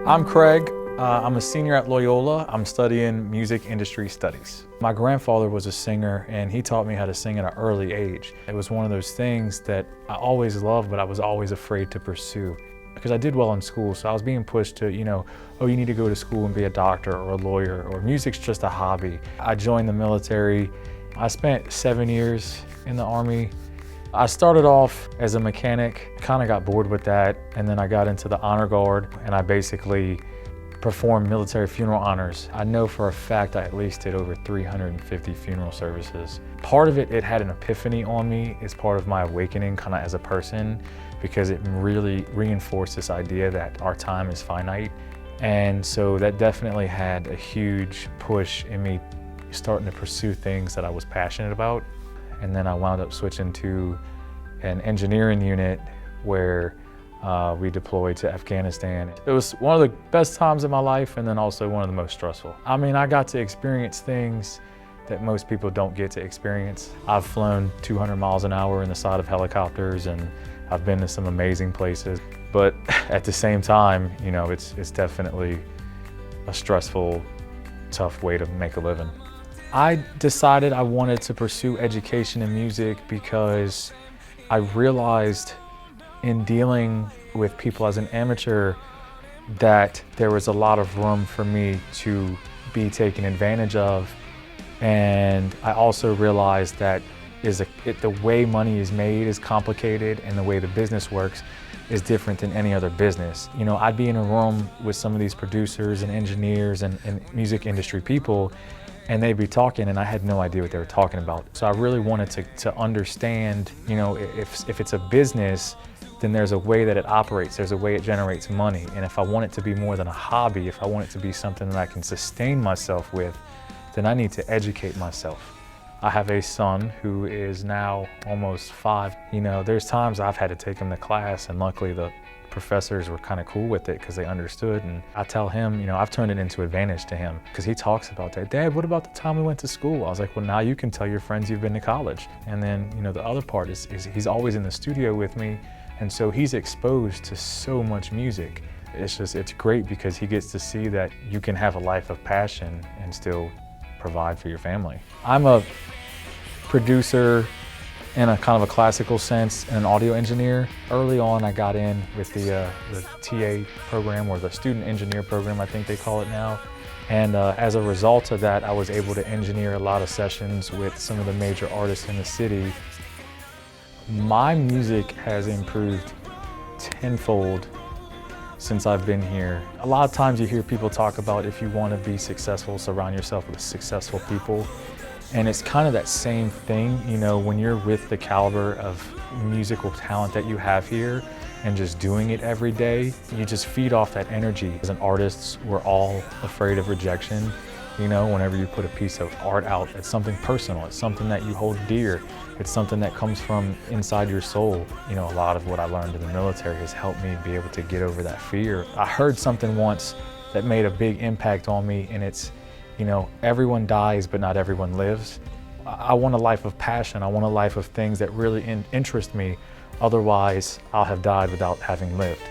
I'm Craig. I'm a senior at Loyola. I'm studying music industry studies. My grandfather was a singer and he taught me how to sing at an early age. It was one of those things that I always loved, but I was always afraid to pursue. Because I did well in school, so I was being pushed to, oh, you need to go to school and be a doctor or a lawyer, or music's just a hobby. I joined the military. I spent 7 years in the Army. I started off as a mechanic, kind of got bored with that, and then I got into the honor guard, and I basically performed military funeral honors. I know for a fact I at least did over 350 funeral services. Part of it had an epiphany on me as part of my awakening kind of as a person, because it really reinforced this idea that our time is finite. And so that definitely had a huge push in me starting to pursue things that I was passionate about. And then I wound up switching to an engineering unit where we deployed to Afghanistan. It was one of the best times of my life, and then also one of the most stressful. I mean, I got to experience things that most people don't get to experience. I've flown 200 miles an hour in the side of helicopters, and I've been to some amazing places. But at the same time, it's definitely a stressful, tough way to make a living. I decided I wanted to pursue education in music because I realized in dealing with people as an amateur that there was a lot of room for me to be taken advantage of. And I also realized that the way money is made is complicated, and the way the business works is different than any other business. I'd be in a room with some of these producers and engineers and music industry people, and they'd be talking and I had no idea what they were talking about. So I really wanted to understand, if it's a business, then there's a way that it operates, there's a way it generates money. And if I want it to be more than a hobby, if I want it to be something that I can sustain myself with, then I need to educate myself. I have a son who is now almost 5. There's times I've had to take him to class, and luckily the professors were kind of cool with it because they understood. And I tell him, I've turned it into advantage to him, because he talks about that. Dad, what about the time we went to school? I was like, well, now you can tell your friends you've been to college. And then, the other part is he's always in the studio with me, and so he's exposed to so much music. It's great because he gets to see that you can have a life of passion and still provide for your family. I'm a producer in a kind of a classical sense and an audio engineer. Early on, I got in with the TA program, or the student engineer program, I think they call it now. And as a result of that, I was able to engineer a lot of sessions with some of the major artists in the city. My music has improved tenfold since I've been here. A lot of times you hear people talk about, if you want to be successful, surround yourself with successful people. And it's kind of that same thing, when you're with the caliber of musical talent that you have here and just doing it every day, you just feed off that energy. As an artist, we're all afraid of rejection. Whenever you put a piece of art out, it's something personal, it's something that you hold dear, it's something that comes from inside your soul. A lot of what I learned in the military has helped me be able to get over that fear. I heard something once that made a big impact on me, and it's, everyone dies, but not everyone lives. I want a life of passion. I want a life of things that really interest me. Otherwise, I'll have died without having lived.